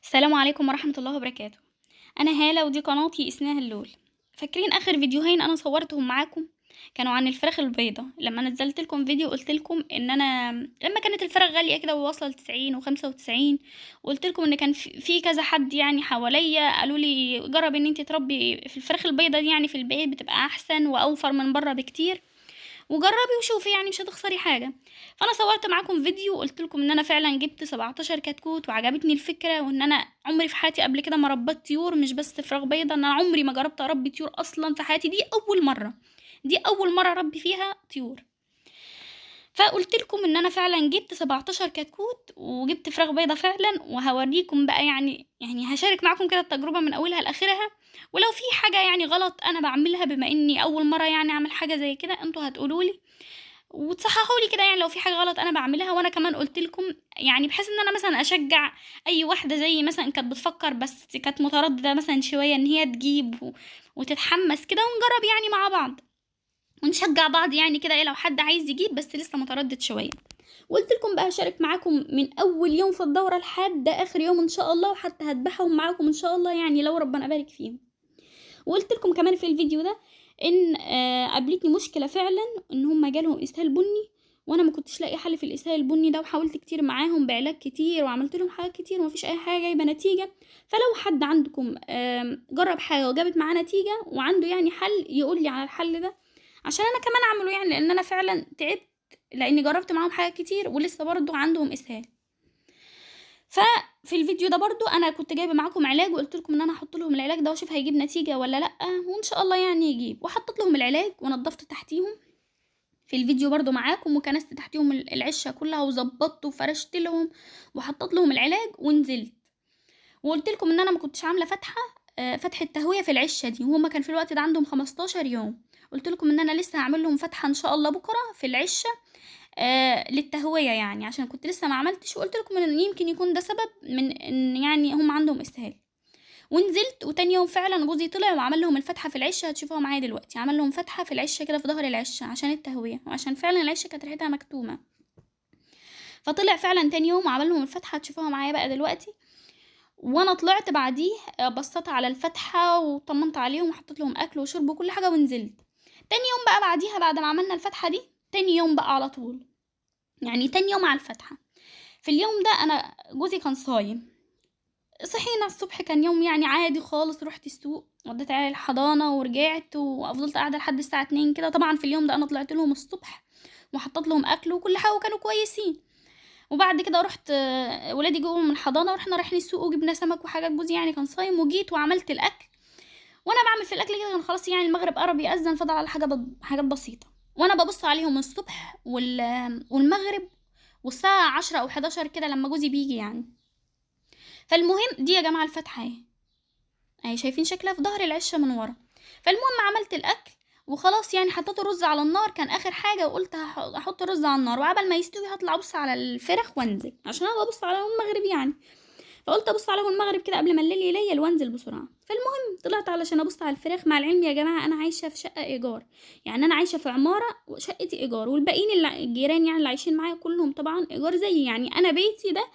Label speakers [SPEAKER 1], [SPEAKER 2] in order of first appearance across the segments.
[SPEAKER 1] السلام عليكم ورحمة الله وبركاته. أنا هالة ودي قناتي اسمها اللول. فاكرين آخر فيديوهين أنا صورتهم معاكم كانوا عن الفراخ البيضة، لما نزلت لكم فيديو قلت لكم إن أنا لما كانت الفراخ غالية كده وواصلة ل90 و95، وقلت لكم إن كان في كذا حد يعني حواليا قالوا لي جرب إن أنت تربي في الفراخ البيضة دي يعني في البيت، بتبقى أحسن وأوفر من بره بكتير، وجربي وشوفي يعني مش هتخسري حاجة. فانا صورت معاكم فيديو وقلت لكم ان انا فعلا جبت 17 كتكوت وعجبتني الفكرة، وان انا عمري في حياتي قبل كده ما ربيت طيور، مش بس فراخ بيضة، انا عمري ما جربت اربي طيور اصلا في حياتي، دي اول مرة اربي فيها طيور. فقلت لكم ان انا فعلا جبت 17 كتكوت وجبت فراخ بيضة فعلا، وهوريكم بقى يعني هشارك معاكم كده التجربة من اولها لاخرها. ولو في حاجة يعني غلط انا بعملها بما اني اول مرة يعني اعمل حاجة زي كده، انتوا هتقولولي وتصححوا لي كده، يعني لو في حاجه غلط انا بعملها. وانا كمان قلت لكم يعني بحيث ان انا مثلا اشجع اي واحده زي مثلا كانت بتفكر بس كانت متردده مثلا شويه ان هي تجيب وتتحمس كده، ونجرب يعني مع بعض ونشجع بعض يعني كده، ايه لو حد عايز يجيب بس لسه متردد شويه. وقلت لكم بقى هشارك معاكم من اول يوم في الدوره لحد اخر يوم ان شاء الله، وحتى هذبحهم معاكم ان شاء الله يعني لو ربنا بارك فيهم. وقلت لكم كمان في الفيديو ده ان قابلتني مشكله فعلا، ان هم جالهم اسهال بني، وانا ما كنتش لاقي حل في الاسهال البني ده، وحاولت كتير معاهم بعلاج كتير وعملت لهم حاجات كتير ومفيش اي حاجه جايبه نتيجه. فلو حد عندكم جرب حاجه وجابت معاه نتيجه وعنده يعني حل يقول لي على الحل ده عشان انا كمان اعمله، يعني لان انا فعلا تعبت، لاني جربت معاهم حاجات كتير ولسه برضو عندهم اسهال. ففي الفيديو ده برضو انا كنت جايبه معاكم علاج، وقلت لكم ان انا هحط لهم العلاج ده واشوف هيجيب نتيجه ولا لا، وان شاء الله يعني يجيب. وحطيت لهم العلاج ونضفت تحتيهم في الفيديو برضو معاكم، وكنست تحتيهم العشه كلها وظبطت وفرشت لهم وحطيت لهم العلاج ونزلت. وقلت لكم ان انا ما كنتش عامله فتحه تهويه في العشه دي، وهما كان في الوقت ده عندهم 15 يوم. قلت لكم ان انا لسه هعمل لهم فتحه ان شاء الله بكره في العشه للتهوية، يعني عشان كنت لسه ما عملتش، وقلت لكم ان يمكن يكون ده سبب من ان يعني هم عندهم اسهال. ونزلت، وتاني يوم فعلا جوزي طلع وعمل لهم الفتحة في العشة، هتشوفوها معايا دلوقتي، عمل لهم فتحة في العشة كده في ظهر العشة عشان التهوية، وعشان فعلا العشة كانت ريحتها مكتومة. فطلع فعلا تاني يوم وعمل لهم الفتحة، هتشوفوها معايا بقى دلوقتي. وانا طلعت بعديه بصيت على الفتحة وطمنت عليهم وحطيت لهم اكل وشرب وكل حاجة ونزلت. تاني يوم بقى بعديها بعد ما عملنا الفتحة دي، تاني يوم بقى على طول، يعني تاني يوم على الفتحة. في اليوم ده انا جوزي كان صايم. صحينا الصبح كان يوم يعني عادي خالص، رحت السوق وديت عيالي الحضانه ورجعت وفضلت قاعده لحد الساعه 2 كده. طبعا في اليوم ده انا طلعت لهم الصبح وحطيت لهم اكل وكل حاجه وكانوا كويسين. وبعد كده رحت ولادي جوه من الحضانه ورحنا رايحين السوق وجبنا سمك وحاجات، جوزي يعني كان صايم، وجيت وعملت الاكل. وانا بعمل في الاكل كده كان خلاص يعني المغرب قرب يأذن، فضل على حاجات بسيطه. وانا ببص عليهم الصبح والمغرب والساعه 10 او 11 كده لما جوزي بيجي يعني. فالمهم دي يا جماعه الفتحه اهي شايفين شكلها في ظهر العشه من ورا. فالمهم عملت الاكل وخلاص، يعني حطيت الرز على النار كان اخر حاجه، وقلت احط الرز على النار، وعبل ما يستوي هطلع ابص على الفراخ وانزل عشان انا ببص عليهم المغرب يعني. فقلت ابص عليهم المغرب كده قبل ما الليل يليل وانزل بسرعه. فالمهم طلعت علشان ابص على الفراخ، مع العلم يا جماعه انا عايشه في شقه ايجار، يعني انا عايشه في عماره وشقتي ايجار، والباقيين الجيران يعني اللي عايشين معايا كلهم طبعا ايجار زيي، يعني انا بيتي ده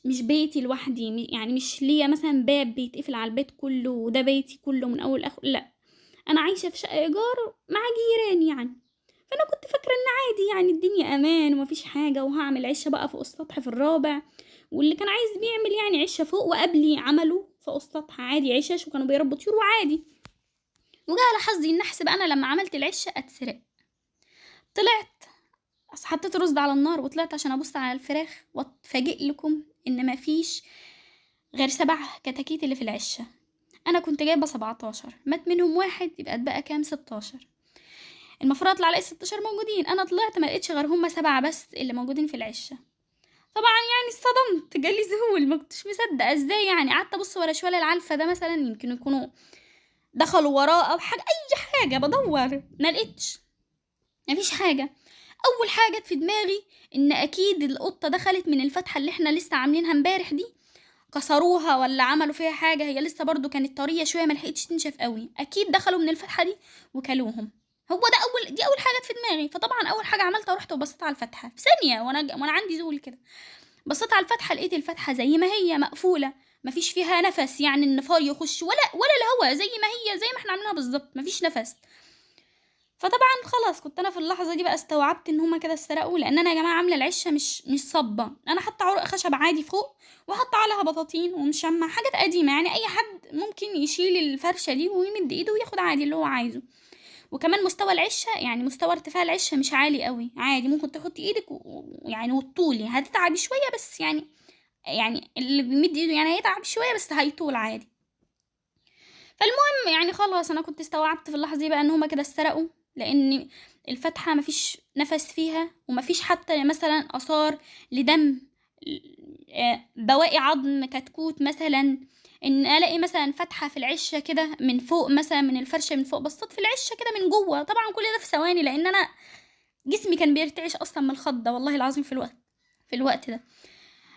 [SPEAKER 1] مش بيتي لوحدي، يعني مش ليا مثلا باب بيتقفل على البيت كله وده بيتي كله من اول لاخر، لا، انا عايشه في شقه ايجار مع جيران يعني. فانا كنت فاكره ان عادي يعني الدنيا امان ومفيش حاجه، وهعمل عشه بقى فوق السطح في الرابع، واللي كان عايز بيعمل يعني عشه فوق، وقبلي عملوا فوق السطح عادي عشش وكانوا بيربوا طيور وعادي. وجاء على حظي ان احسب انا لما عملت العشه اتسرق. طلعت حطيت رز على النار وطلعت عشان ابص على الفراخ، واتفاجئ لكم ان مفيش غير 7 كتاكيت اللي في العشه. انا كنت جايبه 17، مات منهم واحد، يبقى اتبقى كام؟ 16. المفروض اطلع الاقي 16 موجودين، انا طلعت ما لقيتش غير هم 7 بس اللي موجودين في العشه. طبعا يعني اتصدمت، جالي ذهول، ما كنتش مصدقه ازاي يعني. قعدت ابص ورا شويه العلفه ده مثلا يمكن يكونوا دخلوا وراه او حاجه، اي حاجه بدور ما لقيتش، مفيش حاجه. اول حاجه جت في دماغي ان اكيد القطه دخلت من الفتحه اللي احنا لسه عاملينها امبارح دي، كسروها ولا عملوا فيها حاجه، هي لسه برضو كانت طريه شويه ما لحقتش تنشف قوي، اكيد دخلوا من الفتحه دي وكلوهم. دي اول حاجه جت في دماغي. فطبعا اول حاجه عملتها رحت وبصيت على الفتحه في ثانيه، وانا عندي ذهول كده. بصيت على الفتحه لقيت الفتحه زي ما هي مقفوله، مفيش فيها نفس، يعني النفار يخش ولا الهواء، زي ما هي زي ما احنا عاملينها بالظبط، مفيش نفس. فطبعا خلاص كنت انا في اللحظه دي بقى استوعبت ان هما كده استرقوا، لان انا يا جماعه عامله العشه مش صبه، انا حاطه عرق خشب عادي فوق وحاطه عليها بطاطين ومشمع، حاجات قديمه يعني اي حد ممكن يشيل الفرشه دي ويمد ايده وياخد عادي اللي هو عايزه. وكمان مستوى العشه يعني مستوى ارتفاع العشه مش عالي قوي، عادي ممكن تحطي ايدك يعني وتطولي، هتتعبي شويه بس يعني اللي بيمد ايده يعني هيتعب شويه بس هيطول عادي. فالمهم يعني خلاص انا كنت استوعبت في اللحظه دي بقى ان هما كده استرقوا، لان الفتحه مفيش نفس فيها ومفيش حتى مثلا اثار لدم، بواقي عظم كتكوت مثلا، ان الاقي مثلا فتحه في العشه كده من فوق مثلا من الفرشه من فوق، بصيت في العشه كده من جوه، طبعا كل ده في ثواني لان انا جسمي كان بيرتعش اصلا من الخضه والله العظيم في الوقت ده.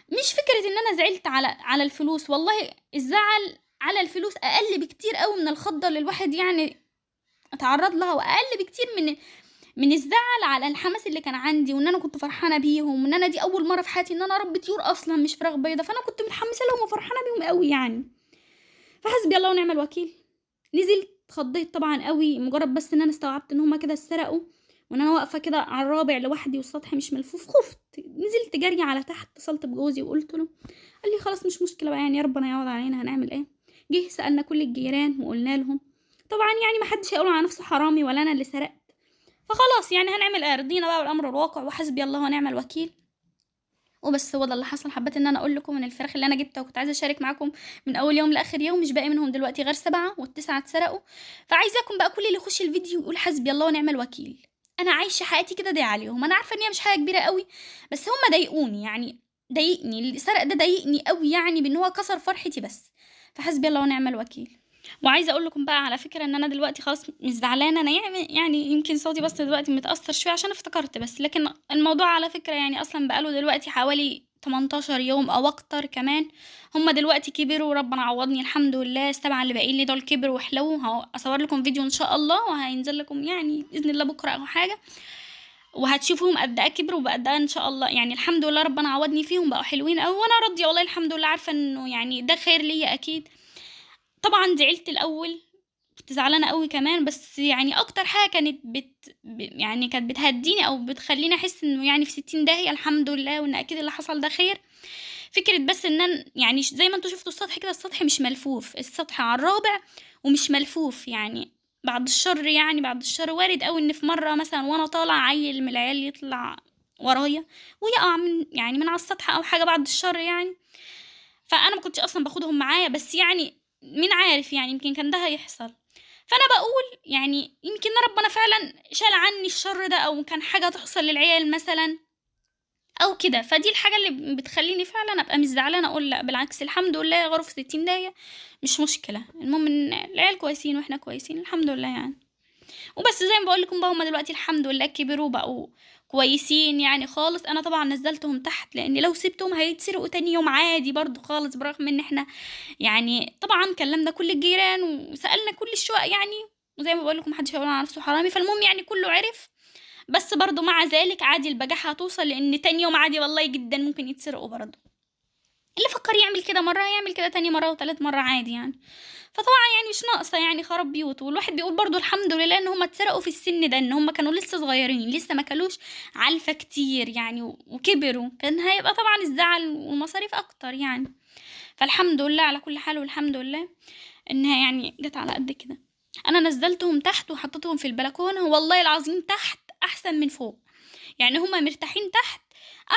[SPEAKER 1] مش فكرة ان انا زعلت على الفلوس، والله الزعل على الفلوس اقل بكتير قوي من الخضة اللي الواحد يعني اتعرض لها، واقل بكتير من الزعل على الحماس اللي كان عندي، وان انا كنت فرحانة بيهم، وان انا دي اول مرة في حياتي ان انا اربي طيور اصلا مش فراخ بيضة، فانا كنت متحمسة لهم وفرحانة بيهم قوي يعني. فحسبي الله ونعم الوكيل. نزلت اتخضيت طبعا قوي مجرد بس ان انا استوعبت ان هما كده اتسرقوا، وان انا واقفه كده على الرابع لوحدي والسطح مش ملفوف، خفت نزلت جري على تحت، اتصلت بجوزي وقلت له، قال لي خلاص مش مشكله بقى يعني ربنا يعوض علينا هنعمل ايه. جه سالنا كل الجيران وقلنا لهم، طبعا يعني ما حدش هيقول على نفسه حرامي ولا انا اللي سرقت، فخلاص يعني هنعمل ايه، رضينا بقى بالامر الواقع وحسبي الله ونعم الوكيل. وبس هو ده اللي حصل. حبيت ان انا اقول لكم ان الفراخ اللي انا جبتها وكنت عايزه اشارك معاكم من اول يوم لاخر يوم مش باقي منهم دلوقتي غير 7 وال9 اتسرقوا. فعايزاكم بقى كل اللي يخش الفيديو يقول حسبي الله ونعم الوكيل، انا عايشه حياتي كده داعي عليهم، انا عارفه ان هي مش حاجه كبيره قوي بس هم ضايقوني، يعني ضايقني اللي سرق ده ضايقني قوي يعني بان هو كسر فرحتي بس. فحسبي الله ونعم الوكيل. وعايزه اقول لكم بقى على فكره ان انا دلوقتي خلاص مش زعلانه، انا يعني يمكن صوتي بس دلوقتي متاثر شويه عشان افتكرت بس، لكن الموضوع على فكره يعني اصلا بقاله دلوقتي حوالي 18 يوم او اكتر كمان. هما دلوقتي كبروا وربنا عوضني الحمد لله، السبعه اللي باقيين لي دول كبروا وحلو، اصور لكم فيديو ان شاء الله وهينزل لكم يعني باذن الله بكره او حاجه، وهتشوفوهم قد ايه كبروا وبقد ايه ان شاء الله، يعني الحمد لله ربنا عوضني فيهم بقوا حلوين قوي وانا راضيه والله الحمد لله، عارفه انه يعني ده خير ليا اكيد. طبعا زعلت الاول، كنت زعلانه قوي كمان، بس يعني اكتر حاجه كانت يعني كانت بتهديني او بتخليني احس انه يعني في 60 داهيه الحمد لله وان اكيد اللي حصل ده خير. فكره بس ان أنا يعني زي ما انتوا شفتوا السطح كده، السطح مش ملفوف، السطح على الرابع ومش ملفوف، يعني بعد الشر يعني بعد الشر وارد قوي ان في مره مثلا وانا طالع عيل من العيال يطلع ورايا ويقع من على السطح او حاجه بعد الشر يعني. فانا ما كنتش اصلا باخدهم معايا، بس يعني مين عارف يعني يمكن كان ده هيحصل. فانا بقول يعني يمكن ربنا فعلا شال عني الشر ده، او كان حاجه تحصل للعيال مثلا او كده، فدي الحاجه اللي بتخليني فعلا ابقى مش زعلانه، اقول لا بالعكس الحمد لله غرف 60 دقيقه مش مشكله، المهم ان العيال كويسين واحنا كويسين الحمد لله يعني. وبس زي ما بقول لكم بقى هما دلوقتي الحمد لله كبروا بقوا كويسين يعني خالص. انا طبعا نزلتهم تحت لان لو سبتهم هيتسرقوا تاني يوم عادي برضو خالص، برغم ان احنا يعني طبعا كلمنا كل الجيران وسالنا كل الشقق يعني، وزي ما بقول لكم محدش هيقول على نفسه حرامي، فالمهم يعني كله عرف. بس برضو مع ذلك عادي البجاحة هتوصل لان تاني يوم عادي والله جدا ممكن يتسرقوا برضو، اللي فكر يعمل كده مرة يعمل كده تاني مرة وتالت مرة عادي يعني. فطبعا يعني مش ناقصة يعني خراب بيوت، والواحد بيقول برضو الحمد لله ان هم اتسرقوا في السن ده، ان هم كانوا لسه صغيرين لسه ما كلوش علفة كتير يعني وكبروا، كان هيبقى طبعا الزعل والمصاريف اكتر يعني. فالحمد لله على كل حال، والحمد لله انها يعني جت على قد كده. انا نزلتهم تحت وحطيتهم في البلكونة، والله العظيم تحت احسن من فوق، يعني هما مرتاحين تحت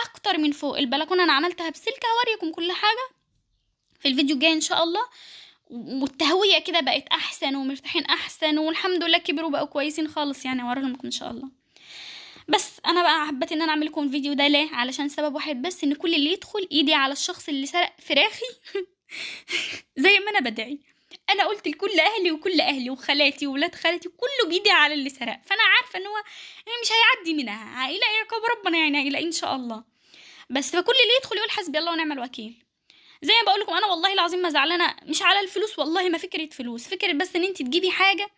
[SPEAKER 1] اكتر من فوق. البلكونة انا عملتها بسلكة، هوريكم كل حاجة في الفيديو الجاي ان شاء الله، والتهوية كده بقت احسن ومرتاحين احسن والحمد لله كبروا بقوا كويسين خالص يعني، اوريهم ان شاء الله. بس انا بقى حبيت ان انا اعمل لكم الفيديو ده ليه، علشان سبب واحد بس، ان كل اللي يدخل ايدي على الشخص اللي سرق فراخي زي ما انا بدعي، انا قلت لكل اهلي وكل اهلي وخالاتي وولاد خالتي كله بيدي على اللي سرق، فانا عارفه ان هو يعني مش هيعدي منها، هيلاقي عقاب ربنا يعني هيلاقي ان شاء الله. بس فكل اللي يدخل يقول حسبي الله ونعم الوكيل. زي ما بقول لكم انا والله العظيم ما زعلانه مش على الفلوس، والله ما فكره فلوس، فكره بس ان انت تجيبي حاجه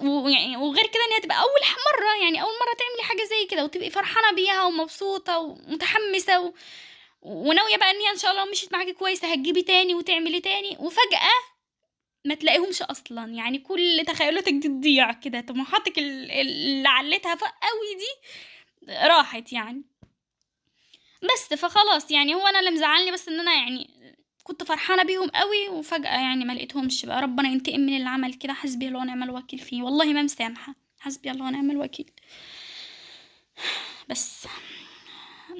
[SPEAKER 1] ويعني وغير كده ان هي تبقى اول مره، يعني اول مره تعملي حاجه زي كده وتبقي فرحانه بيها ومبسوطه ومتحمسه وناويه بقى ان هي ان شاء الله لو مشيت معاكي كويسه هتجيبي تاني وتعملي تاني، وفجاه ما تلاقيهمش اصلا. يعني كل تخيلاتك دي تضيع كده، طموحاتك اللي عليتها فوق قوي دي راحت يعني. بس فخلاص يعني هو انا اللي مزعلني بس ان انا يعني كنت فرحانه بيهم قوي، وفجاه يعني ما لقيتهمش بقى. ربنا ينتقم من اللي عمل كده، حسبي الله ونعم الوكيل فيه، والله ما مسامحه، حسبي الله ونعم الوكيل. بس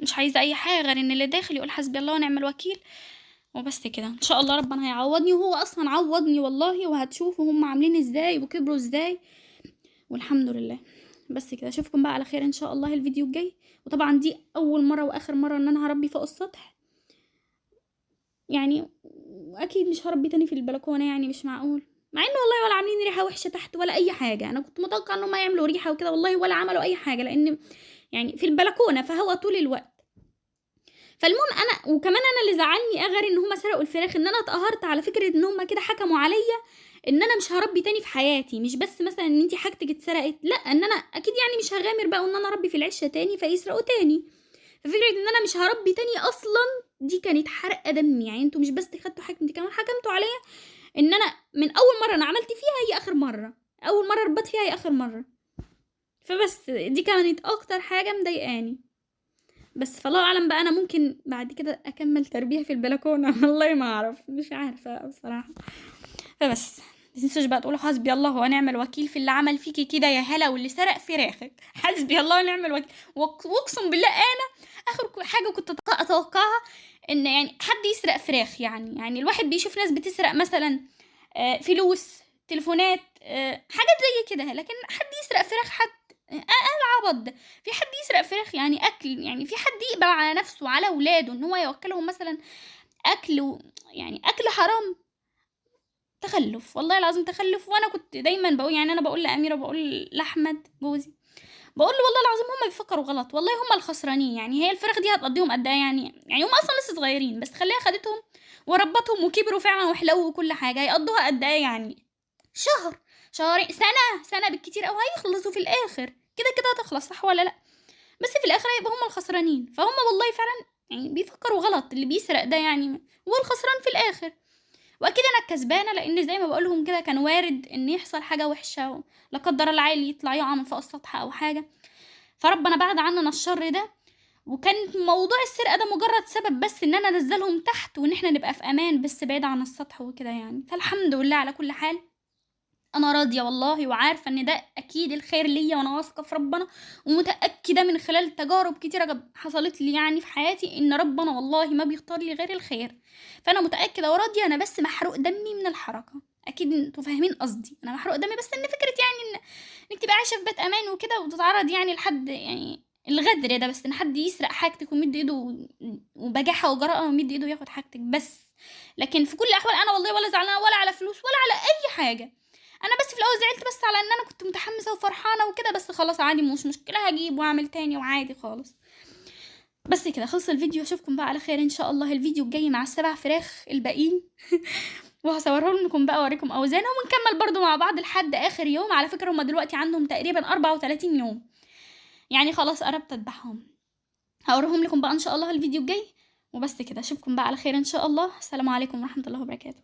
[SPEAKER 1] مش عايزه اي حاجه غير ان اللي داخل يقول حسبي الله ونعم الوكيل وبس كده. ان شاء الله ربنا هيعوضني، وهو اصلا عوضني والله، وهتشوفوا هم عاملين ازاي وكبروا ازاي، والحمد لله. بس كده، اشوفكم بقى على خير ان شاء الله الفيديو الجاي. وطبعا دي اول مره واخر مره ان انا هربي فوق السطح يعني، اكيد مش هربي تاني في البلكونه، يعني مش معقول. مع انه والله ولا عاملين ريحه وحشه تحت ولا اي حاجه، انا كنت متوقعه انهم يعملوا ريحه وكده، والله ولا عملوا اي حاجه، لان يعني في البلكونه فهو طول الوقت. فالمهم انا وكمان انا اللي زعلني غير ان هم سرقوا الفراخ، ان انا اتقهرت على فكره ان هم كده حكموا عليا ان انا مش هربي تاني في حياتي. مش بس مثلا ان انتي حاجتك اتسرقت، لا، ان انا اكيد يعني مش هغامر بقى وان انا اربي في العشه تاني فيسرقوا تاني. ففكره ان انا مش هربي تاني اصلا دي كانت حرقه دم. يعني انتوا مش بس خدتوا حكم، انتوا كمان حكمتوا عليا ان انا من اول مره انا عملت فيها هي اخر مره، اول مره ربيت فيها هي اخر مره. فبس دي كانت اكتر حاجه مضايقاني. بس فالله اعلم بقى، انا ممكن بعد كده اكمل تربيه في البلكونه والله ما اعرف، مش عارفه بصراحه. فبس متنسوش بقى تقولوا حسبي الله ونعم الوكيل في اللي عمل فيكي كده يا هلا، واللي سرق فراخك. حسبي الله ونعم الوكيل. واقسم بالله انا اخر حاجه كنت اتوقعها ان يعني حد يسرق فراخ. يعني الواحد بيشوف ناس بتسرق مثلا فلوس، تليفونات، حاجات زي كده، لكن حد يسرق فراخ؟ حد العبط ده؟ في حد يسرق فراخ يعني اكل؟ يعني في حد يقبل على نفسه وعلى اولاده ان هو يوكلهم مثلا اكل يعني اكل حرام؟ تخلف، والله العظيم تخلف. وانا كنت دايما بقول، يعني انا بقول لاميره وبقول لاحمد جوزي، بقول له والله العظيم هم بيفكروا غلط، والله هم الخسرانين. يعني هي الفراخ دي هتقضيهم قد ايه؟ يعني هم اصلا لسه صغيرين، بس خليها خدتهم وربتهم وكبروا فعلا وحلو وكل حاجه، هيقضوها قد ايه؟ يعني شهر، شهرين، سنه بالكتير، او هيخلصوا في الاخر. كده كده هتخلص، صح ولا لا؟ بس في الاخر هيبقى هم الخسرانين. فهم والله فعلا يعني بيفكروا غلط. اللي بيسرق ده يعني هو الخسران في الاخر، واكيد انا الكسبانه، لان زي ما بقولهم كده كان وارد ان يحصل حاجه وحشه، لا قدر الله عيل يطلع يقع من فوق السطح او حاجه. فربنا بعد عننا الشر ده. وكان موضوع السرقه ده مجرد سبب بس ان انا انزلهم تحت وان احنا نبقى في امان، بس بعيد عن السطح وكده يعني. فالحمد لله على كل حال، انا راضيه والله، وعارفه ان ده اكيد الخير ليا، وانا واثقه في ربنا، ومتاكده من خلال تجارب كتيره حصلت لي يعني في حياتي ان ربنا والله ما بيختار لي غير الخير. فانا متاكده وراضيه. انا بس محروق دمي من الحركه، اكيد انتوا فاهمين قصدي. انا محروق دمي بس ان فكره يعني انك تبقى عايشه في بيت امان وكده وتتعرض يعني لحد يعني الغدر ده، بس ان حد يسرق حاجتك ويمد ايده وبجاحه وجرأه ويمد ايده ياخد حاجتك بس. لكن في كل الاحوال انا والله ولا زعلانه ولا على فلوس ولا على اي حاجه. انا بس في الاول زعلت بس على ان انا كنت متحمسه وفرحانه وكده، بس خلاص عادي، مش مشكله، هجيب واعمل تاني وعادي خالص. بس كده خلص الفيديو. اشوفكم بقى على خير ان شاء الله الفيديو الجاي مع ال7 فراخ الباقيين. وهصورهم لكم بقى واوريكم اوزانهم، ونكمل برضو مع بعض لحد اخر يوم. على فكره هما دلوقتي عندهم تقريبا 34 يوم، يعني خلاص قربت اذبحهم. هوريهم لكم بقى ان شاء الله الفيديو الجاي. وبس كده اشوفكم بقى على خير ان شاء الله. السلام عليكم ورحمه الله وبركاته.